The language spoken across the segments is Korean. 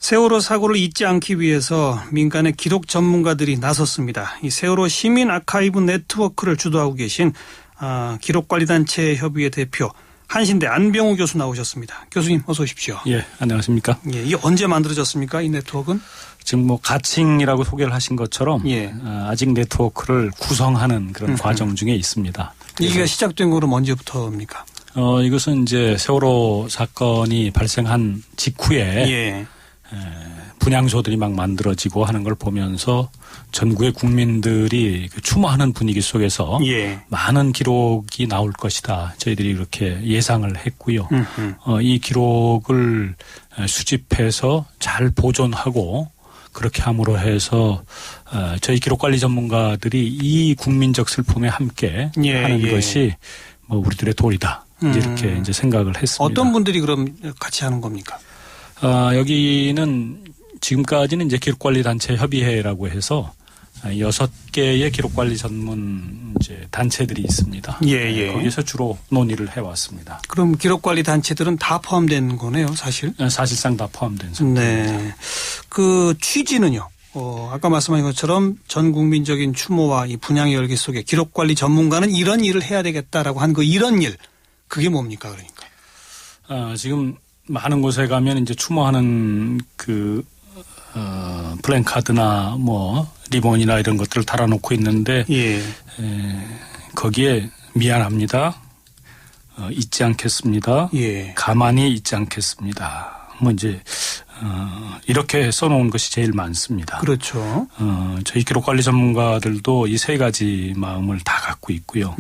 세월호 사고를 잊지 않기 위해서 민간의 기록 전문가들이 나섰습니다. 이 세월호 시민 아카이브 네트워크를 주도하고 계신 기록관리단체 협의회 대표 한신대 안병우 교수 나오셨습니다. 교수님 어서 오십시오. 예, 안녕하십니까. 예, 이게 언제 만들어졌습니까? 이 네트워크는? 지금 가칭이라고 소개를 하신 것처럼 예. 아직 네트워크를 구성하는 그런 과정 중에 있습니다. 이게 시작된 거는 언제부터입니까? 이것은 이제 세월호 사건이 발생한 직후에 예. 분향소들이 막 만들어지고 하는 걸 보면서 전국의 국민들이 추모하는 분위기 속에서 예. 많은 기록이 나올 것이다. 저희들이 이렇게 예상을 했고요. 이 기록을 수집해서 잘 보존하고 그렇게 함으로 해서 저희 기록관리 전문가들이 이 국민적 슬픔에 함께 하는 것이 우리들의 도리다. 이렇게 이제 생각을 했습니다. 어떤 분들이 그럼 같이 하는 겁니까? 여기는 지금까지는 이제 기록관리단체 협의회라고 해서 6개의 기록관리 전문 이제 단체들이 있습니다. 예. 거기서 주로 논의를 해왔습니다. 그럼 기록관리 단체들은 다 포함된 거네요, 사실? 사실상 다 포함된 상태입니다. 네. 그 취지는요? 아까 말씀하신 것처럼 전 국민적인 추모와 이 분향의 열기 속에 기록관리 전문가는 이런 일을 해야 되겠다라고 한 그 이런 일, 그게 뭡니까, 그러니까? 지금 많은 곳에 가면 이제 추모하는 플랜카드나 리본이나 이런 것들을 달아놓고 있는데, 예. 거기에 미안합니다. 잊지 않겠습니다. 예. 가만히 잊지 않겠습니다. 이렇게 써놓은 것이 제일 많습니다. 그렇죠. 저희 기록관리 전문가들도 이 세 가지 마음을 다 갖고 있고요.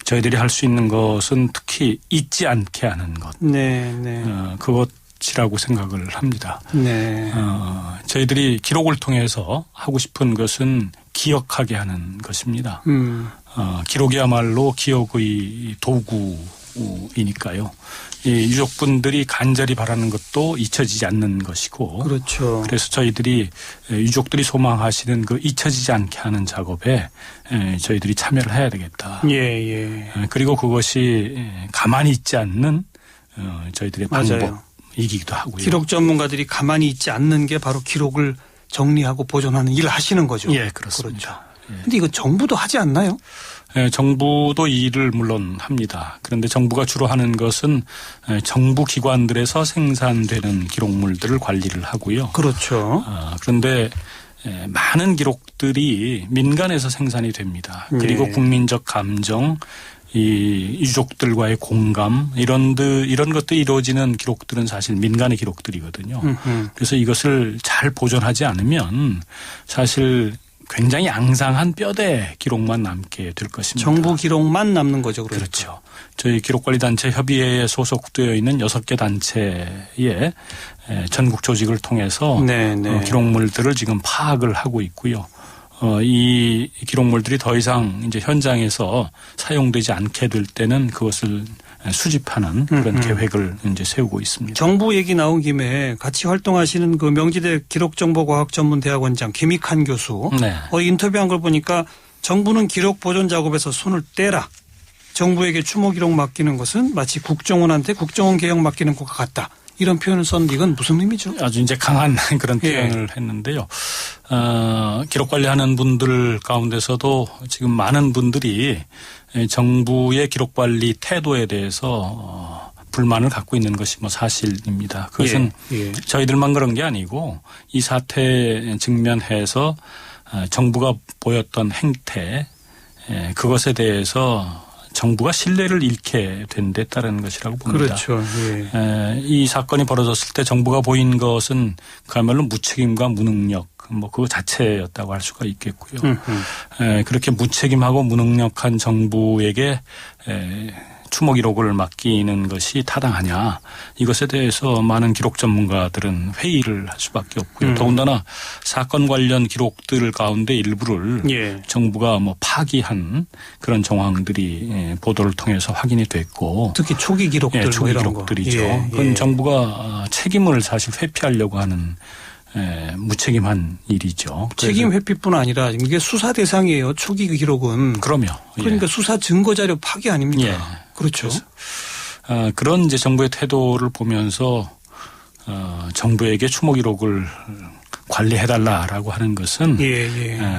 저희들이 할 수 있는 것은 특히 잊지 않게 하는 것. 네. 그것이라고 생각을 합니다. 네. 저희들이 기록을 통해서 하고 싶은 것은 기억하게 하는 것입니다. 기록이야말로 기억의 도구이니까요. 이 유족분들이 간절히 바라는 것도 잊혀지지 않는 것이고. 그렇죠. 그래서 저희들이 유족들이 소망하시는 그 잊혀지지 않게 하는 작업에 저희들이 참여를 해야 되겠다. 예. 그리고 그것이 가만히 있지 않는 저희들의 맞아요. 방법이기도 하고요. 기록 전문가들이 가만히 있지 않는 게 바로 기록을 정리하고 보존하는 일을 하시는 거죠. 예, 그렇습니다. 그런데 그렇죠. 이거 정부도 하지 않나요? 정부도 이 일을 물론 합니다. 그런데 정부가 주로 하는 것은 정부 기관들에서 생산되는 기록물들을 관리를 하고요. 그렇죠. 그런데 많은 기록들이 민간에서 생산이 됩니다. 그리고 국민적 감정, 이 유족들과의 공감 이런 것들이 이루어지는 기록들은 사실 민간의 기록들이거든요. 그래서 이것을 잘 보존하지 않으면 사실 굉장히 양상한 뼈대 기록만 남게 될 것입니다. 정부 기록만 남는 거죠. 그러니까. 그렇죠. 저희 기록관리단체 협의회에 소속되어 있는 6개 단체의 전국 조직을 통해서 기록물들을 지금 파악을 하고 있고요. 이 기록물들이 더 이상 이제 현장에서 사용되지 않게 될 때는 그것을 수집하는 그런 계획을 이제 세우고 있습니다. 정부 얘기 나온 김에 같이 활동하시는 그 명지대 기록정보과학전문대학원장 김익한 교수 인터뷰한 걸 보니까 정부는 기록 보존 작업에서 손을 떼라. 정부에게 추모 기록 맡기는 것은 마치 국정원한테 국정원 개혁 맡기는 것과 같다. 이런 표현을 썼는데 이건 무슨 의미죠? 아주 이제 강한 그런 표현을 했는데요. 기록 관리하는 분들 가운데서도 지금 많은 분들이 정부의 기록 관리 태도에 대해서 불만을 갖고 있는 것이 사실입니다. 그것은 저희들만 그런 게 아니고 이 사태에 직면해서 정부가 보였던 행태 그것에 대해서 정부가 신뢰를 잃게 된 데 따르는 것이라고 봅니다. 그렇죠. 이 사건이 벌어졌을 때 정부가 보인 것은 그야말로 무책임과 무능력 그거 자체였다고 할 수가 있겠고요. 그렇게 무책임하고 무능력한 정부에게 추모 기록을 맡기는 것이 타당하냐 이것에 대해서 많은 기록 전문가들은 회의를 할 수밖에 없고요. 더군다나 사건 관련 기록들 가운데 일부를 정부가 파기한 그런 정황들이 보도를 통해서 확인이 됐고 특히 초기 기록들 초기 기록들이죠. 그건 정부가 책임을 사실 회피하려고 하는 무책임한 일이죠. 책임 회피뿐 아니라 이게 수사 대상이에요. 초기 기록은. 그럼요. 그러니까 수사 증거 자료 파기 아닙니까? 그렇죠. 그런 이제 정부의 태도를 보면서 정부에게 추모 기록을 관리해달라라고 하는 것은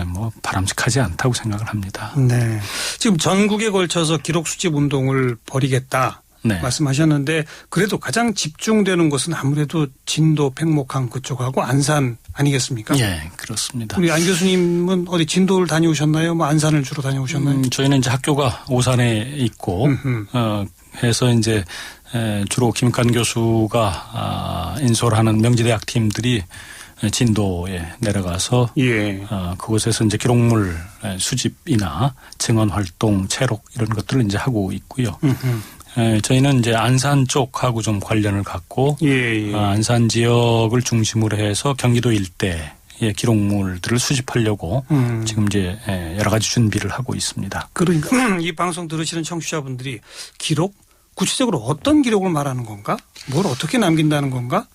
뭐 바람직하지 않다고 생각을 합니다. 네. 지금 전국에 걸쳐서 기록 수집 운동을 벌이겠다. 네. 말씀하셨는데 그래도 가장 집중되는 곳은 아무래도 진도 팽목항 그쪽하고 안산 아니겠습니까? 예, 그렇습니다. 우리 안 교수님은 어디 진도를 다녀오셨나요? 뭐 안산을 주로 다녀오셨나요? 저희는 이제 학교가 오산에 있고 해서 이제 주로 김익환 교수가 인솔하는 명지대학 팀들이 진도에 내려가서 그곳에서 이제 기록물 수집이나 증언 활동, 체록 이런 것들을 이제 하고 있고요. 저희는 이제 안산 쪽하고 좀 관련을 갖고 안산 지역을 중심으로 해서 경기도 일대의 기록물들을 수집하려고 지금 이제 여러 가지 준비를 하고 있습니다. 그러니까 이 방송 들으시는 청취자분들이 기록 구체적으로 어떤 기록을 말하는 건가? 뭘 어떻게 남긴다는 건가?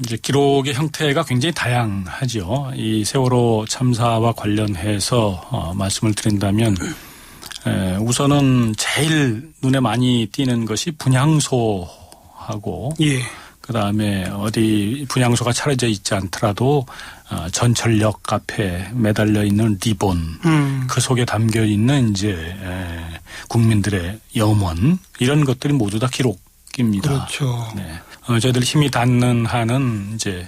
이제 기록의 형태가 굉장히 다양하죠. 이 세월호 참사와 관련해서 말씀을 드린다면 우선은 제일 눈에 많이 띄는 것이 분향소하고 그다음에 어디 분향소가 차려져 있지 않더라도 전철역 앞에 매달려 있는 리본 그 속에 담겨 있는 이제 국민들의 염원 이런 것들이 모두 다 기록입니다. 그렇죠. 네. 저희들 힘이 닿는 한은 이제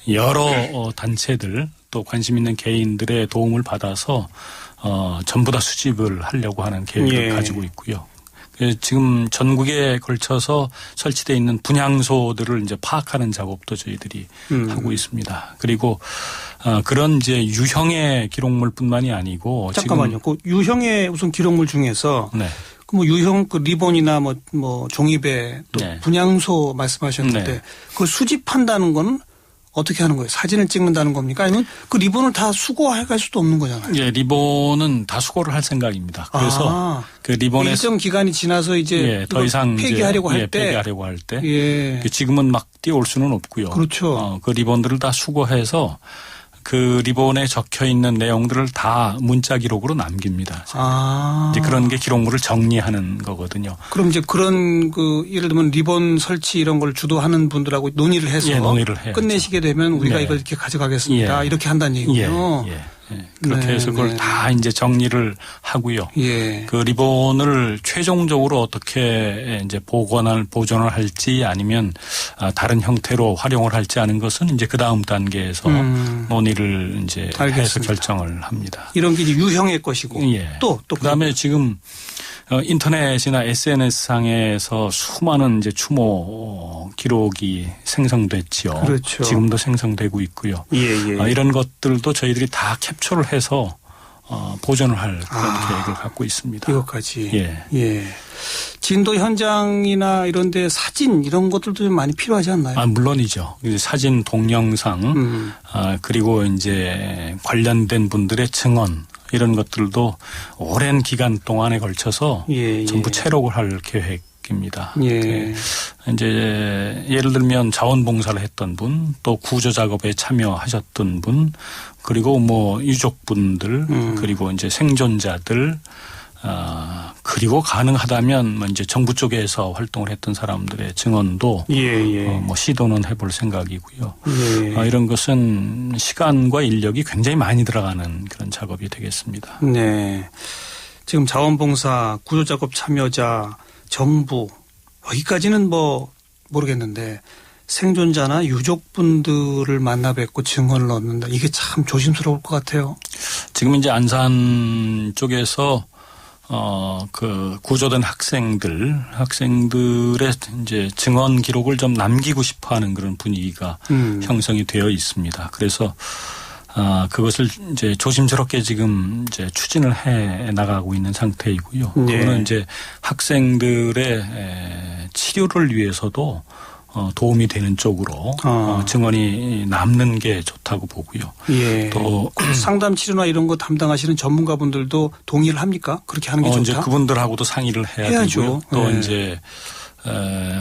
여러 단체들 또 관심 있는 개인들의 도움을 받아서 전부 다 수집을 하려고 하는 계획을 가지고 있고요. 지금 전국에 걸쳐서 설치되어 있는 분향소들을 이제 파악하는 작업도 저희들이 하고 있습니다. 그리고 그런 이제 유형의 기록물뿐만이 아니고 잠깐만요. 그 유형의 우선 기록물 중에서 그 뭐 유형 그 리본이나 뭐 종이배 또 분향소 말씀하셨는데 그걸 수집한다는 건 어떻게 하는 거예요? 사진을 찍는다는 겁니까? 아니면 그 리본을 다 수거해 갈 수도 없는 거잖아요. 예, 리본은 다 수거를 할 생각입니다. 그래서 그 리본에 일정 기간이 지나서 이제 더 이상 폐기하려고 할 때, 폐기하려고 할 때, 지금은 막 띄워올 수는 없고요. 그렇죠. 그 리본들을 다 수거해서 그 리본에 적혀 있는 내용들을 다 문자 기록으로 남깁니다. 이제 그런 게 기록물을 정리하는 거거든요. 그럼 이제 그런 그 예를 들면 리본 설치 이런 걸 주도하는 분들하고 논의를 해서 끝내시게 되면 우리가 이걸 이렇게 가져가겠습니다. 이렇게 한다는 얘기군요. 그렇게 해서 그걸 다 이제 정리를 하고요. 그 리본을 최종적으로 어떻게 이제 보존을 할지 아니면 다른 형태로 활용을 할지 하는 것은 이제 그 다음 단계에서 논의를 이제 해서 결정을 합니다. 이런 게 이제 유형의 것이고 또 그다음에 지금 인터넷이나 SNS상에서 수많은 이제 추모 기록이 생성됐죠. 그렇죠. 지금도 생성되고 있고요. 이런 것들도 저희들이 다 캡처를 해서 보존을 할 그런 계획을 갖고 있습니다. 이것까지. 진도 현장이나 이런 데 사진 이런 것들도 좀 많이 필요하지 않나요? 물론이죠. 사진, 동영상, 그리고 이제 관련된 분들의 증언 이런 것들도 오랜 기간 동안에 걸쳐서 전부 체록을 할 계획입니다. 이제 예를 들면 자원봉사를 했던 분, 또 구조 작업에 참여하셨던 분, 그리고 뭐 유족분들, 그리고 이제 생존자들, 그리고 가능하다면 뭐 이제 정부 쪽에서 활동을 했던 사람들의 증언도 뭐 시도는 해볼 생각이고요. 이런 것은 시간과 인력이 굉장히 많이 들어가는 그런 작업이 되겠습니다. 지금 자원봉사, 구조작업 참여자, 정부 여기까지는 뭐 모르겠는데 생존자나 유족분들을 만나 뵙고 증언을 얻는다. 이게 참 조심스러울 것 같아요. 지금 이제 안산 쪽에서 그 구조된 학생들의 이제 증언 기록을 좀 남기고 싶어 하는 그런 분위기가 형성이 되어 있습니다. 그래서 그것을 이제 조심스럽게 지금 이제 추진을 해 나가고 있는 상태이고요. 그거는 이제 학생들의 치료를 위해서도 도움이 되는 쪽으로 증언이 남는 게 좋다고 보고요. 또 상담 치료나 이런 거 담당하시는 전문가분들도 동의를 합니까? 그렇게 하는 게 좋다. 이제 그분들하고도 상의를 해야 되고요. 또 이제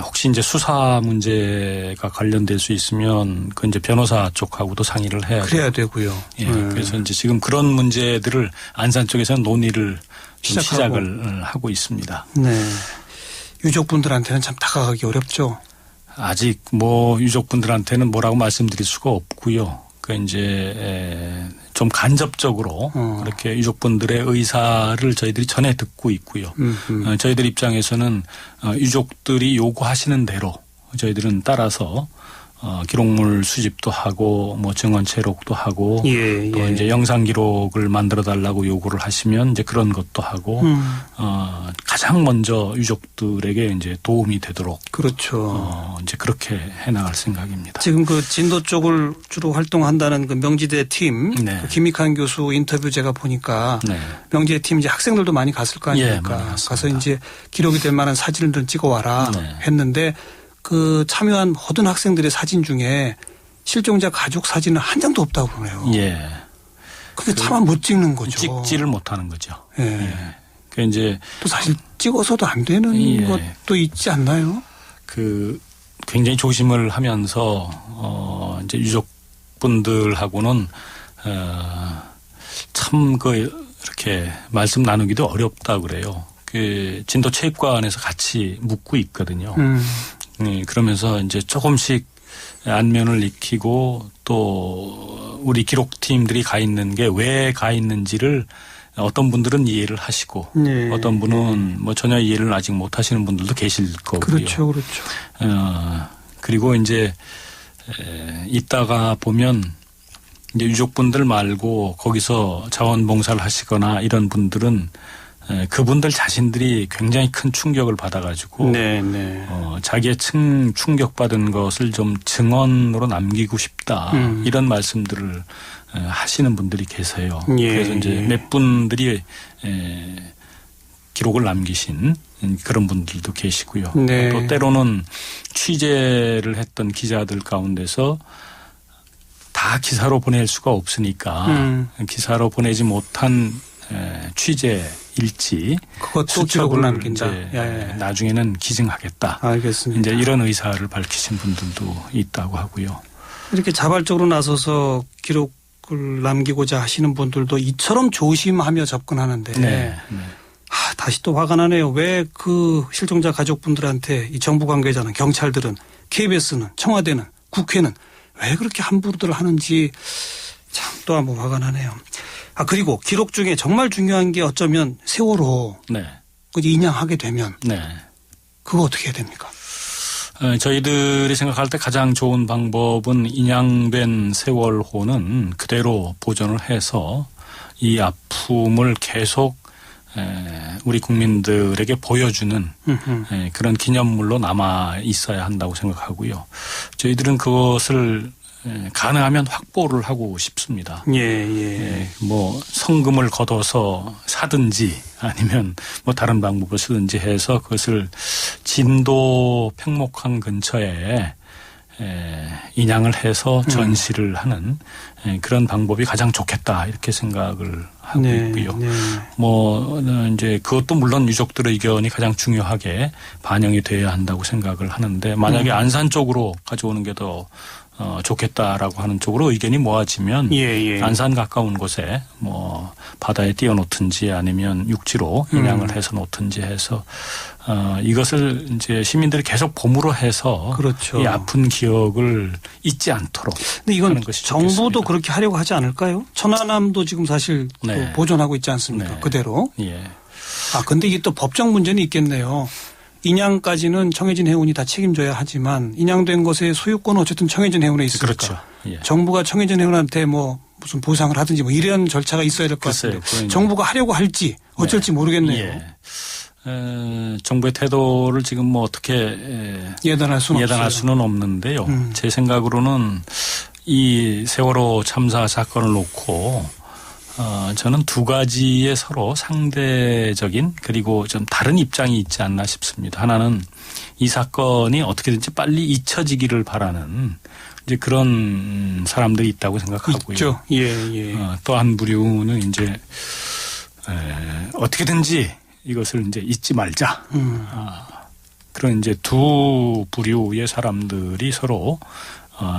혹시 이제 수사 문제가 관련될 수 있으면 그 이제 변호사 쪽하고도 상의를 해야 그래야 되고요. 그래서 이제 지금 그런 문제들을 안산 쪽에서는 논의를 시작을 하고 있습니다. 유족분들한테는 참 다가가기 어렵죠. 아직 뭐 유족분들한테는 뭐라고 말씀드릴 수가 없고요. 그 이제 좀 간접적으로 그렇게 유족분들의 의사를 저희들이 전해 듣고 있고요. 저희들 입장에서는 유족들이 요구하시는 대로 저희들은 따라서 기록물 수집도 하고 뭐 증언 체록도 하고 또 이제 영상 기록을 만들어 달라고 요구를 하시면 이제 그런 것도 하고 가장 먼저 유족들에게 이제 도움이 되도록 그렇죠. 이제 그렇게 해나갈 생각입니다. 지금 그 진도 쪽을 주로 활동한다는 그 명지대 팀 네. 그 김익환 교수 인터뷰 제가 보니까 네. 명지대 팀 이제 학생들도 많이 갔을 거 아닙니까? 예, 가서 이제 기록이 될 만한 사진을 좀 찍어와라 네. 했는데 그 참여한 모든 학생들의 사진 중에 실종자 가족 사진은 한 장도 없다고 그러네요. 예. 근데 차마 못 찍는 거죠. 찍지를 못하는 거죠. 예. 예. 그 이제 또 사실 찍어서도 안 되는 예. 것도 있지 않나요? 그 굉장히 조심을 하면서 이제 유족분들하고는 참 그 이렇게 말씀 나누기도 어렵다 그래요. 그 진도 체육관에서 같이 묵고 있거든요. 그러면서 이제 조금씩 안면을 익히고 또 우리 기록팀들이 가 있는 게 왜 가 있는지를 어떤 분들은 이해를 하시고 네. 어떤 분은 뭐 전혀 이해를 아직 못 하시는 분들도 계실 거고요. 그렇죠. 그렇죠. 그리고 이제 이따가 보면 이제 유족분들 말고 거기서 자원봉사를 하시거나 이런 분들은 그분들 자신들이 굉장히 큰 충격을 받아가지고 자기의 충격받은 것을 좀 증언으로 남기고 싶다 이런 말씀들을 하시는 분들이 계세요. 예, 그래서 이제 몇 분들이 기록을 남기신 그런 분들도 계시고요. 네. 또 때로는 취재를 했던 기자들 가운데서 다 기사로 보낼 수가 없으니까 기사로 보내지 못한 취재 일지 그것도 기록을 남긴다. 나중에는 기증하겠다. 알겠습니다. 이제 이런 의사를 밝히신 분들도 있다고 하고요. 이렇게 자발적으로 나서서 기록을 남기고자 하시는 분들도 이처럼 조심하며 접근하는데 다시 또 화가 나네요. 왜 그 실종자 가족분들한테 이 정부 관계자는 경찰들은 KBS는 청와대는 국회는 왜 그렇게 함부로들 하는지 참 또 한번 화가 나네요. 그리고 기록 중에 정말 중요한 게 어쩌면 세월호 인양하게 되면 그거 어떻게 해야 됩니까? 저희들이 생각할 때 가장 좋은 방법은 인양된 세월호는 그대로 보존을 해서 이 아픔을 계속 우리 국민들에게 보여주는 그런 기념물로 남아 있어야 한다고 생각하고요. 저희들은 그것을 가능하면 확보를 하고 싶습니다. 뭐 성금을 걷어서 사든지 아니면 뭐 다른 방법을 쓰든지 해서 그것을 진도 팽목항 근처에 인양을 해서 전시를 하는 그런 방법이 가장 좋겠다 이렇게 생각을 하고 있고요. 뭐 이제 그것도 물론 유족들의 의견이 가장 중요하게 반영이 돼야 한다고 생각을 하는데 만약에 안산 쪽으로 가져오는 게 더 좋겠다라고 하는 쪽으로 의견이 모아지면 안산 가까운 곳에 뭐 바다에 띄워놓든지 아니면 육지로 인양을 해서 놓든지 해서 이것을 이제 시민들이 계속 봄으로 해서 이 아픈 기억을 잊지 않도록. 근데 이건 정부도 좋겠습니다. 그렇게 하려고 하지 않을까요? 천안함도 지금 사실 보존하고 있지 않습니까? 그대로. 근데 이게 또 법적 문제는 있겠네요. 인양까지는 청해진 해운이 다 책임져야 하지만 인양된 것의 소유권은 어쨌든 청해진 해운에 있으니까. 그렇죠. 정부가 청해진 해운한테 뭐 무슨 보상을 하든지 뭐 이런 절차가 있어야 될 것 같은데 정부가 하려고 할지 어쩔지 모르겠네요. 정부의 태도를 지금 뭐 어떻게 예단할 수는 없는데요. 제 생각으로는 이 세월호 참사 사건을 놓고 저는 두 가지의 서로 상대적인 그리고 좀 다른 입장이 있지 않나 싶습니다. 하나는 이 사건이 어떻게든지 빨리 잊혀지기를 바라는 이제 그런 사람들이 있다고 생각하고요. 있죠. 또 한 부류는 이제 어떻게든지 이것을 이제 잊지 말자. 그런 이제 두 부류의 사람들이 서로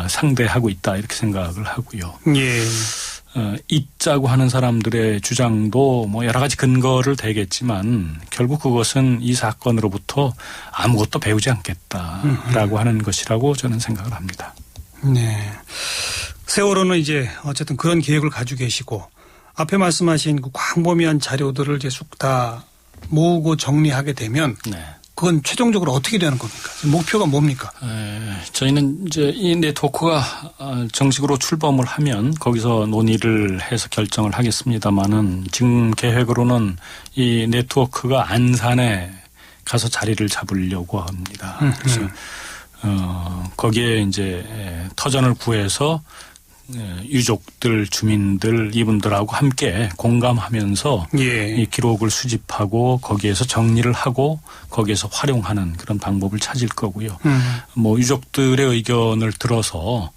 상대하고 있다 이렇게 생각을 하고요. 잊자고 하는 사람들의 주장도 뭐 여러 가지 근거를 대겠지만 결국 그것은 이 사건으로부터 아무것도 배우지 않겠다라고 하는 것이라고 저는 생각을 합니다. 네. 세월호는 이제 어쨌든 그런 계획을 가지고 계시고 앞에 말씀하신 그 광범위한 자료들을 이제 쑥 다 모으고 정리하게 되면 네. 그건 최종적으로 어떻게 되는 겁니까? 목표가 뭡니까? 저희는 이제 이 네트워크가 정식으로 출범을 하면 거기서 논의를 해서 결정을 하겠습니다만은 지금 계획으로는 이 네트워크가 안산에 가서 자리를 잡으려고 합니다. 그래서 거기에 이제 터전을 구해서 유족들, 주민들 이분들하고 함께 공감하면서 이 기록을 수집하고 거기에서 정리를 하고 거기에서 활용하는 그런 방법을 찾을 거고요. 뭐 유족들의 의견을 들어서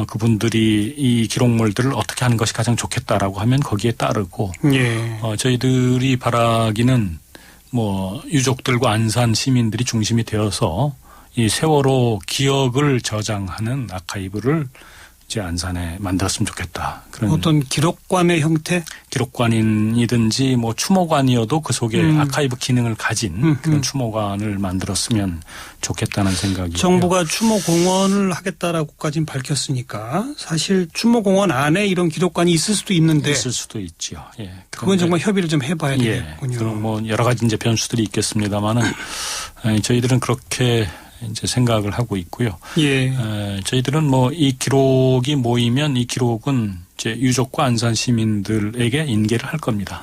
그분들이 이 기록물들을 어떻게 하는 것이 가장 좋겠다라고 하면 거기에 따르고 저희들이 바라기는 뭐 유족들과 안산 시민들이 중심이 되어서 이 세월호 기억을 저장하는 아카이브를 이제 안산에 만들었으면 좋겠다. 그런 어떤 기록관의 형태? 기록관이든지 뭐 추모관이어도 그 속에 아카이브 기능을 가진 그런 추모관을 만들었으면 좋겠다는 생각이에요. 정부가 추모공원을 하겠다라고까지는 밝혔으니까 사실 추모공원 안에 이런 기록관이 있을 수도 있는데. 있을 수도 있죠. 예. 그건 정말 협의를 좀 해봐야 되겠군요. 그럼 뭐 여러 가지 이제 변수들이 있겠습니다만은 저희들은 그렇게 이제 생각을 하고 있고요. 저희들은 뭐 이 기록이 모이면 이 기록은 이제 유족과 안산 시민들에게 인계를 할 겁니다.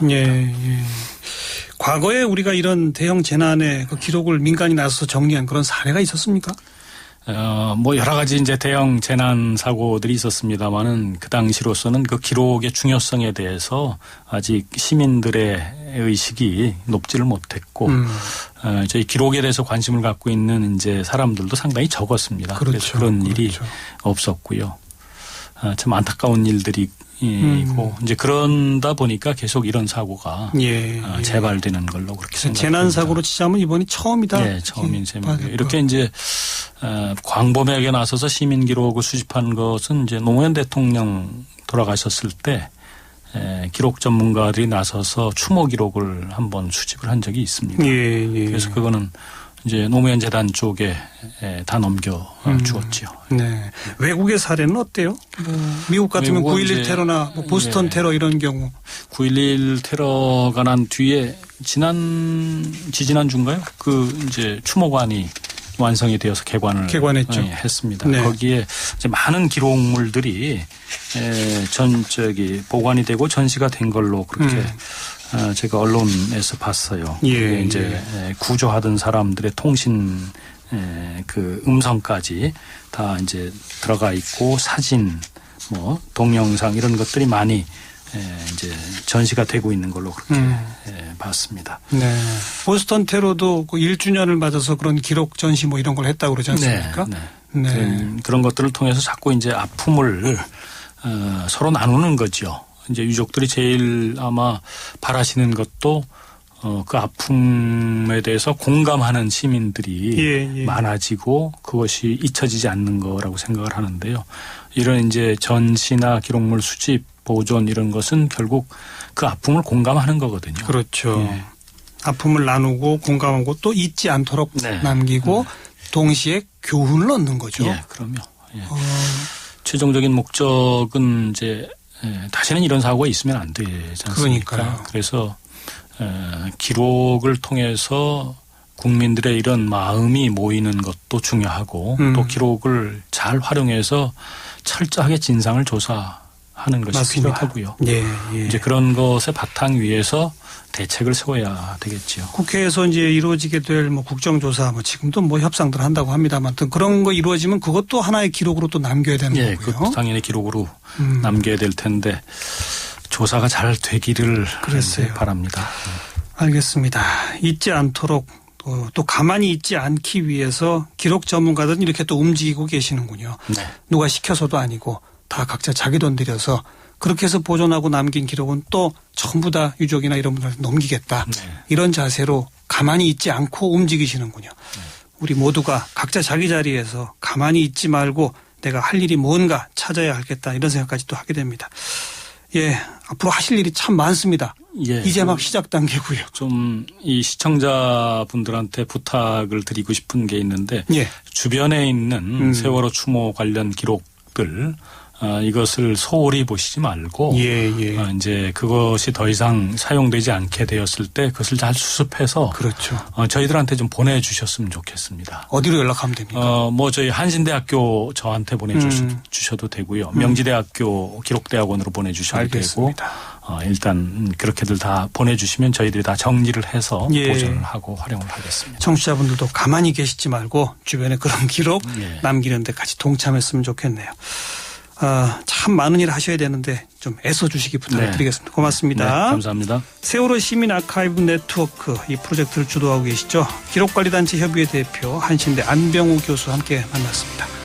과거에 우리가 이런 대형 재난의 그 기록을 민간이 나서서 정리한 그런 사례가 있었습니까? 뭐 여러 가지 이제 대형 재난 사고들이 있었습니다만은 그 당시로서는 그 기록의 중요성에 대해서 아직 시민들의 의식이 높지를 못했고 저희 기록에 대해서 관심을 갖고 있는 이제 사람들도 상당히 적었습니다. 그래서 그런 일이 없었고요. 참 안타까운 일들이 있고 이제 그런다 보니까 계속 이런 사고가 재발되는 걸로 그렇게 생각합니다. 재난 사고로 치자면 이번이 처음이다. 네, 처음인 셈이고요. 이렇게 이제 광범위하게 나서서 시민 기록을 수집한 것은 이제 노무현 대통령 돌아가셨을 때 기록 전문가들이 나서서 추모 기록을 한번 수집을 한 적이 있습니다. 그래서 그거는 이제 노무현 재단 쪽에 다 넘겨 주었죠. 네. 외국의 사례는 어때요? 뭐 미국 같으면 9.11 테러나 뭐 보스턴 테러 이런 경우. 9.11 테러가 난 뒤에 지지난주인가요? 그 이제 추모관이 완성이 되어서 개관했죠. 했습니다. 거기에 이제 많은 기록물들이 보관이 되고 전시가 된 걸로 그렇게 제가 언론에서 봤어요. 이제 구조하던 사람들의 통신 그 음성까지 다 이제 들어가 있고 사진, 뭐 동영상 이런 것들이 많이 이제 전시가 되고 있는 걸로 그렇게 봤습니다. 네. 보스턴 테러도 그 1주년을 맞아서 그런 기록 전시 뭐 이런 걸 했다고 그러지 않습니까? 그런 것들을 통해서 자꾸 이제 아픔을 서로 나누는 거죠. 이제 유족들이 제일 아마 바라시는 것도 그 아픔에 대해서 공감하는 시민들이 많아지고 그것이 잊혀지지 않는 거라고 생각을 하는데요. 이런 이제 전시나 기록물 수집, 보존 이런 것은 결국 그 아픔을 공감하는 거거든요. 그렇죠. 아픔을 나누고 공감하고 또 잊지 않도록 남기고 동시에 교훈을 얻는 거죠. 그럼요. 최종적인 목적은 이제 다시는 이런 사고가 있으면 안 되지 않습니까? 그러니까요. 그래서 기록을 통해서 국민들의 이런 마음이 모이는 것도 중요하고 또 기록을 잘 활용해서 철저하게 진상을 조사하는 것이 맞습니다. 필요하고요. 이제 그런 것의 바탕 위에서 대책을 세워야 되겠죠. 국회에서 이제 이루어지게 될 뭐 국정조사 뭐 지금도 뭐 협상들 한다고 합니다만 그런 거 이루어지면 그것도 하나의 기록으로 또 남겨야 되는 거고요. 그것도 당연히 기록으로 남겨야 될 텐데 조사가 잘 되기를 바랍니다. 알겠습니다. 잊지 않도록 또 가만히 있지 않기 위해서 기록 전문가들은 이렇게 또 움직이고 계시는군요. 누가 시켜서도 아니고 다 각자 자기 돈 들여서 그렇게 해서 보존하고 남긴 기록은 또 전부 다 유족이나 이런 분들한테 넘기겠다. 이런 자세로 가만히 있지 않고 움직이시는군요. 우리 모두가 각자 자기 자리에서 가만히 있지 말고 내가 할 일이 뭔가 찾아야 하겠다 이런 생각까지 또 하게 됩니다. 예, 앞으로 하실 일이 참 많습니다. 예. 이제 막 시작 단계고요. 좀 이 시청자분들한테 부탁을 드리고 싶은 게 있는데 예. 주변에 있는 세월호 추모 관련 기록들 이것을 소홀히 보시지 말고 이제 그것이 더 이상 사용되지 않게 되었을 때 그것을 잘 수습해서 그렇죠. 저희들한테 좀 보내주셨으면 좋겠습니다. 어디로 연락하면 됩니까? 뭐 저희 한신대학교 저한테 보내주셔도 되고요. 명지대학교 기록대학원으로 보내주셔도 알겠습니다. 되고 일단 그렇게들 다 보내주시면 저희들이 다 정리를 해서 보존을 하고 활용을 하겠습니다. 청취자분들도 가만히 계시지 말고 주변에 그런 기록 남기는 데 같이 동참했으면 좋겠네요. 참 많은 일 하셔야 되는데 좀 애써주시기 부탁드리겠습니다. 고맙습니다. 네, 감사합니다. 세월호 시민 아카이브 네트워크 이 프로젝트를 주도하고 계시죠. 기록관리단체 협의회 대표 한신대 안병우 교수 함께 만났습니다.